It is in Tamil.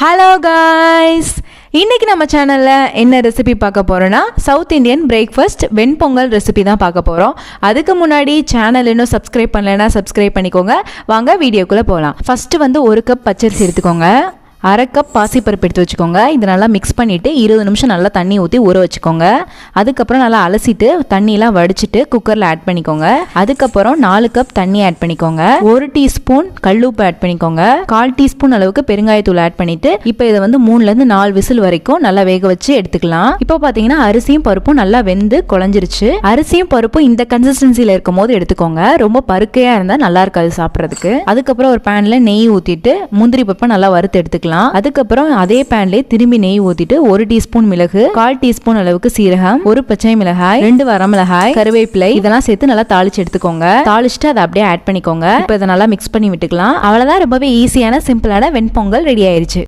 ஹலோ காய்ஸ், இன்றைக்கி நம்ம சேனலில் என்ன ரெசிபி பார்க்க போகிறோன்னா சவுத் இண்டியன் பிரேக்ஃபாஸ்ட் வெண்பொங்கல் ரெசிபி தான் பார்க்க போகிறோம். அதுக்கு முன்னாடி சேனல் இன்னும் சப்ஸ்கிரைப் பண்ணலைன்னா சப்ஸ்கிரைப் பண்ணிக்கோங்க. வாங்க வீடியோக்குள்ளே போகலாம். ஃபஸ்ட்டு வந்து 1 கப் பச்சரிசி எடுத்துக்கோங்க. 1/2 கப் பாசிப்பருப்பு எடுத்து வச்சுக்கோங்க. இது நல்லா மிக்ஸ் பண்ணிவிட்டு 20 நிமிஷம் நல்லா தண்ணி ஊற்றி ஊற வச்சுக்கோங்க. அதுக்கப்புறம் நல்லா அலசிட்டு தண்ணியெலாம் வடிச்சிட்டு குக்கரில் ஆட் பண்ணிக்கோங்க. அதுக்கப்புறம் 4 கப் தண்ணி ஆட் பண்ணிக்கோங்க. 1 டீஸ்பூன் கல்லுப்பு ஆட் பண்ணிக்கோங்க. 1/4 டீஸ்பூன் அளவுக்கு பெருங்காயத்தூள் ஆட் பண்ணிட்டு இப்போ இதை வந்து 3லேருந்து 4 விசில் வரைக்கும் நல்லா வேக வச்சு எடுத்துக்கலாம். இப்போ பார்த்தீங்கன்னா அரிசியும் பருப்பும் நல்லா வெந்து குழஞ்சிருச்சு. அரிசியும் பருப்பும் இந்த கன்சிஸ்டன்சியில் இருக்கும் போது எடுத்துக்கோங்க. ரொம்ப பருக்கையாக இருந்தால் நல்லா இருக்காது சாப்பிட்றதுக்கு. அதுக்கப்புறம் ஒரு பேனில் நெய் ஊற்றிட்டு முந்திரி பருப்பை நல்லா வறுத்து எடுத்துக்கலாம். அதுக்கப்புறம் அதே பேன்ல திரும்பி நெய் ஊத்திட்டு 1 டீஸ்பூன் மிளகு, 1/4 டீஸ்பூன் அளவுக்கு சீரகம், 1 பச்சை மிளகாய், 2 வரமிளகாய், கருவேப்பிலை இதெல்லாம் சேர்த்து நல்லா தாளிச்சு எடுத்துக்கோங்க. தாளிச்சுட்டு அதை அப்படியே ஆட் பண்ணிக்கோங்க. இப்போ இதை நல்லா மிக்ஸ் பண்ணி விட்டுக்கலாம். அவ்வளவுதான், ரொம்பவே ஈஸியான சிம்பிளான வெண்பொங்கல் ரெடி ஆயிருச்சு.